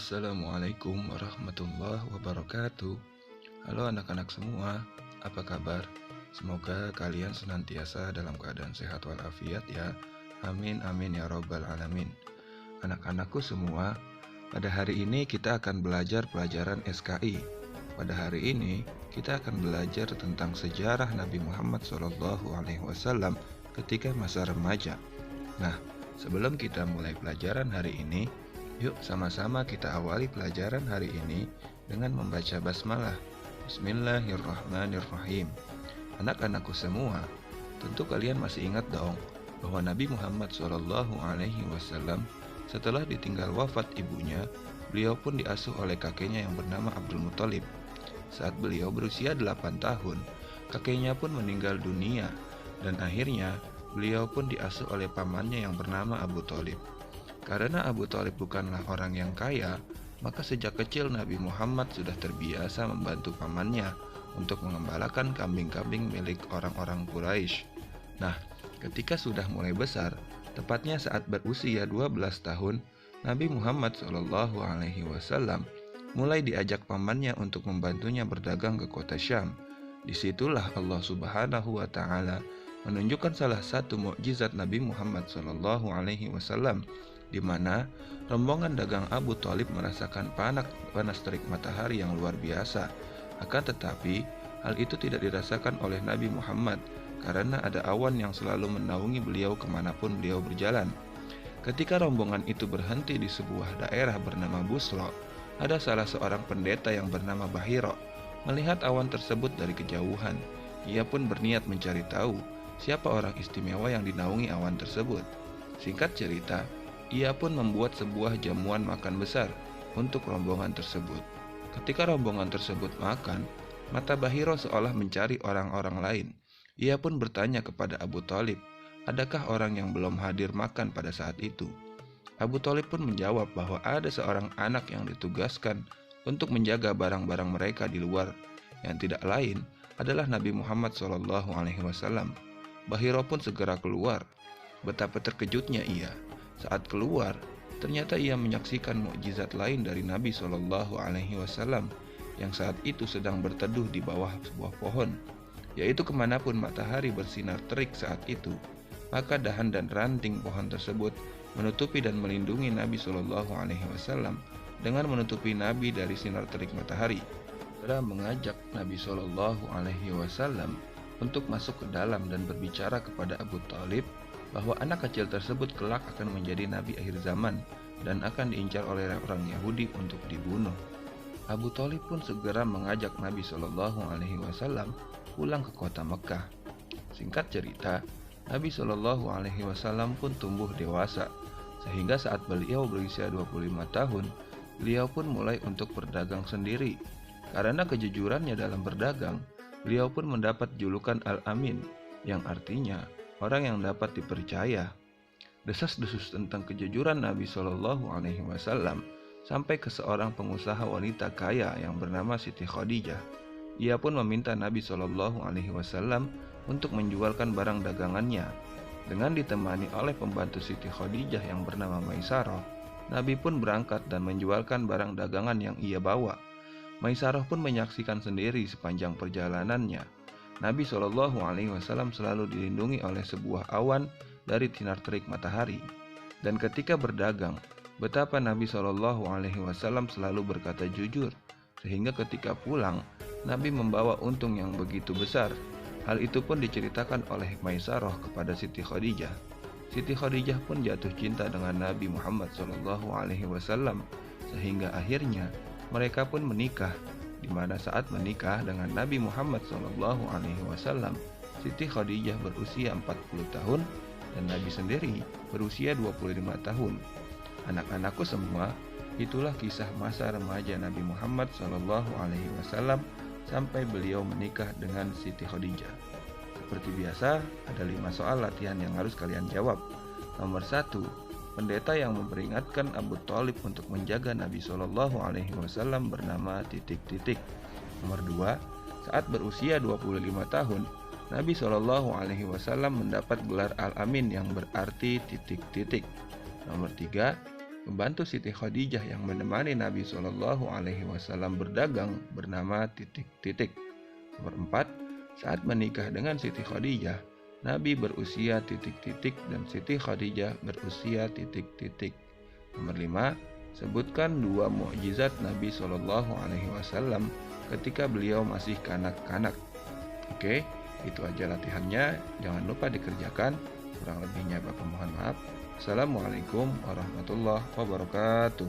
Assalamualaikum warahmatullahi wabarakatuh. Halo anak-anak semua, apa kabar? Semoga kalian senantiasa dalam keadaan sehat walafiat ya. Amin amin ya robbal alamin. Anak-anakku semua, pada hari ini kita akan belajar pelajaran SKI. Pada hari ini kita akan belajar tentang sejarah Nabi Muhammad SAW ketika masa remaja. Nah, sebelum kita mulai pelajaran hari ini, yuk sama-sama kita awali pelajaran hari ini dengan membaca basmalah. Bismillahirrahmanirrahim. Anak-anakku semua, tentu kalian masih ingat dong bahwa Nabi Muhammad SAW setelah ditinggal wafat ibunya, beliau pun diasuh oleh kakeknya yang bernama Abdul Muthalib. Saat beliau berusia 8 tahun, kakeknya pun meninggal dunia dan akhirnya beliau pun diasuh oleh pamannya yang bernama Abu Thalib. Karena Abu Thalib bukanlah orang yang kaya, maka sejak kecil Nabi Muhammad sudah terbiasa membantu pamannya untuk mengembalakan kambing-kambing milik orang-orang Quraisy. Nah, ketika sudah mulai besar, tepatnya saat berusia 12 tahun, Nabi Muhammad SAW mulai diajak pamannya untuk membantunya berdagang ke kota Syam. Disitulah Allah Subhanahu wa Ta'ala menunjukkan salah satu mukjizat Nabi Muhammad SAW, di mana rombongan dagang Abu Thalib merasakan panas terik matahari yang luar biasa. Akan tetapi, hal itu tidak dirasakan oleh Nabi Muhammad karena ada awan yang selalu menaungi beliau kemanapun beliau berjalan. Ketika rombongan itu berhenti di sebuah daerah bernama Busra, ada salah seorang pendeta yang bernama Bahiro. Melihat awan tersebut dari kejauhan, ia pun berniat mencari tahu siapa orang istimewa yang dinaungi awan tersebut. Singkat cerita, ia pun membuat sebuah jamuan makan besar untuk rombongan tersebut. Ketika rombongan tersebut makan, mata Bahiro seolah mencari orang-orang lain. Ia pun bertanya kepada Abu Thalib, adakah orang yang belum hadir makan pada saat itu? Abu Thalib pun menjawab bahwa ada seorang anak yang ditugaskan untuk menjaga barang-barang mereka di luar, yang tidak lain adalah Nabi Muhammad SAW. Bahiro pun segera keluar. Betapa terkejutnya ia. Saat keluar, ternyata ia menyaksikan mukjizat lain dari Nabi SAW yang saat itu sedang berteduh di bawah sebuah pohon, yaitu kemanapun matahari bersinar terik saat itu, maka dahan dan ranting pohon tersebut menutupi dan melindungi Nabi SAW dengan menutupi Nabi dari sinar terik matahari. Segera mengajak Nabi SAW untuk masuk ke dalam dan berbicara kepada Abu Thalib bahwa anak kecil tersebut kelak akan menjadi nabi akhir zaman dan akan diincar oleh orang Yahudi untuk dibunuh. Abu Thalib pun segera mengajak Nabi SAW pulang ke kota Mekah. Singkat cerita, Nabi SAW pun tumbuh dewasa, sehingga saat beliau berusia 25 tahun, beliau pun mulai untuk berdagang sendiri. Karena kejujurannya dalam berdagang, beliau pun mendapat julukan Al-Amin, yang artinya orang yang dapat dipercaya. Desas-desus tentang kejujuran Nabi SAW sampai ke seorang pengusaha wanita kaya yang bernama Siti Khadijah. Ia pun meminta Nabi SAW untuk menjualkan barang dagangannya. Dengan ditemani oleh pembantu Siti Khadijah yang bernama Maisarah, Nabi pun berangkat dan menjualkan barang dagangan yang ia bawa. Maisarah pun menyaksikan sendiri sepanjang perjalanannya. Nabi SAW selalu dilindungi oleh sebuah awan dari sinar terik matahari. Dan ketika berdagang, betapa Nabi SAW selalu berkata jujur, sehingga ketika pulang, Nabi membawa untung yang begitu besar. Hal itu pun diceritakan oleh Maisarah kepada Siti Khadijah. Siti Khadijah pun jatuh cinta dengan Nabi Muhammad SAW, sehingga akhirnya mereka pun menikah. Di mana saat menikah dengan Nabi Muhammad SAW, Siti Khadijah berusia 40 tahun dan Nabi sendiri berusia 25 tahun. Anak-anakku semua, itulah kisah masa remaja Nabi Muhammad SAW sampai beliau menikah dengan Siti Khadijah. Seperti biasa, ada 5 soal latihan yang harus kalian jawab. Nomor 1, pendeta yang memperingatkan Abu Thalib untuk menjaga Nabi SAW bernama titik-titik. Nomor 2, saat berusia 25 tahun, Nabi SAW mendapat gelar Al-Amin yang berarti titik-titik. Nomor 3, Pembantu Siti Khadijah yang menemani Nabi Shallallahu Alaihi Wasallam berdagang bernama titik-titik. Nomor 4. Saat menikah dengan Siti Khadijah, Nabi berusia titik-titik dan Siti Khadijah berusia titik-titik. Nomor 5. Sebutkan 2 mukjizat Nabi Shallallahu Alaihi Wasallam ketika beliau masih kanak-kanak. Oke, itu aja latihannya. Jangan lupa dikerjakan. Kurang lebihnya Bapak mohon maaf. Assalamualaikum warahmatullahi wabarakatuh.